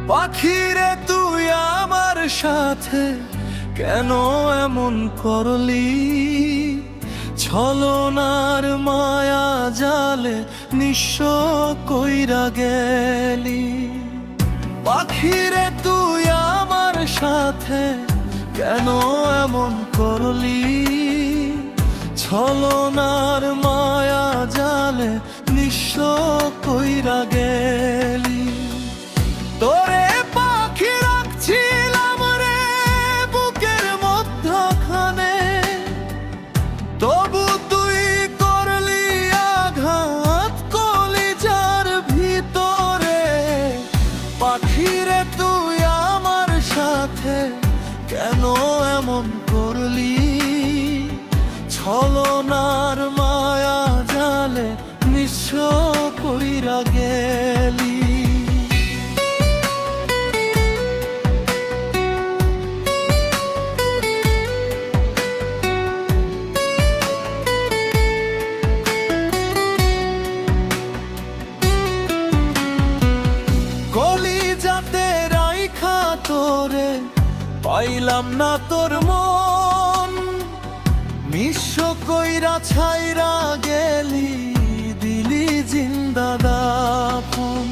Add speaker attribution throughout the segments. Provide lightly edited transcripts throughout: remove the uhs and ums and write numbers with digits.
Speaker 1: পাখিরে তুই আমার সাথে কেন এমন করলি? ছলনার মায়া জালে নিঃস্ব কইরা গেলি। পাখিরে তুই আমার সাথে কেন এমন করলি? ছলনার মায়া জালে নিঃস্ব কইরা গেলি। তোরে পাখি রাখছিলাম রে বুকের মধ্যখানে, তবু তুই করলি আঘাত কলিজার ভিতরে। পাখিরে তুই আমার সাথে কেন এমন করলি? ছলনার মায়া জালে নিঃস্ব কইরা গেলি। কলিজাতে রাইখা তোরে পাইলাম না তোর মন, নিঃস্ব কইরা ছাইরা গেলি, দিলি জিন্দা দাফন।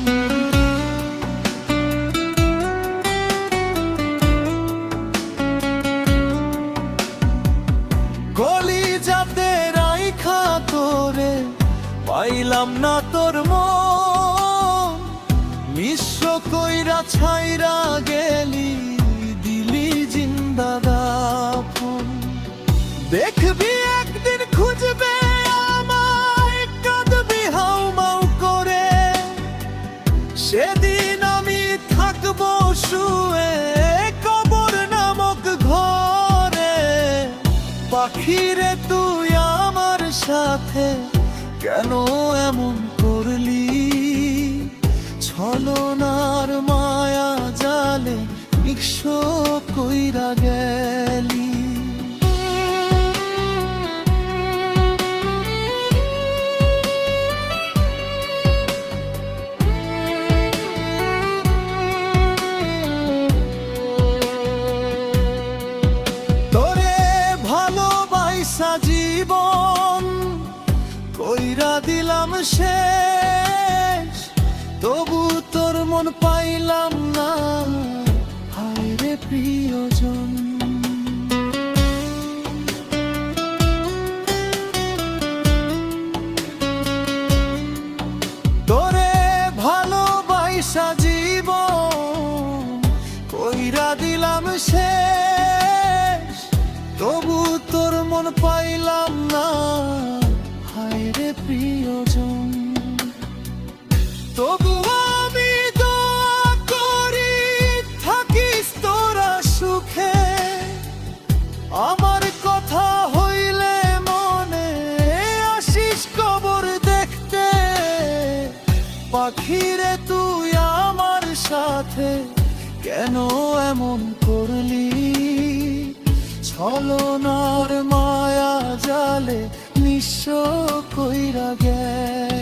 Speaker 1: কলিজাতে রাইখা তোরে পাইলাম না তোর মন, নিঃস্ব কইরা ছাইরা গেলি, দিলি জিন্দা দাফন। দেখবি একদিন খুঁজবে আমায়, কাঁদবি হাউমাউ করে, সেদিন আমি থাকবো শুয়ে কবর নামক ঘরে। পাখিরে তুই আমার সাথে কেন এমন করলি? ছলনার মায়া জালে নিঃস্ব কইরা গেলি। তোরে ভালোবাসা জীবন কইরা দিলাম শেষ, তবু তোর মন পাইলাম না, হায় রে প্রিয়জন। তোরে ভালোবাসা জীবন কইরা দিলাম শেষ, তবু তোর মন পাইলাম না, হায় রে প্রিয়জন। তবু আমি দোয়া করি থাকিস তোরা সুখে, আমার কথা হইলে মনে আসিস কবর দেখতে। পাখিরে তুই আমার সাথে কেন এমন করলি? ছলনার মায়া জালে নিঃস্ব কইরা গেলি।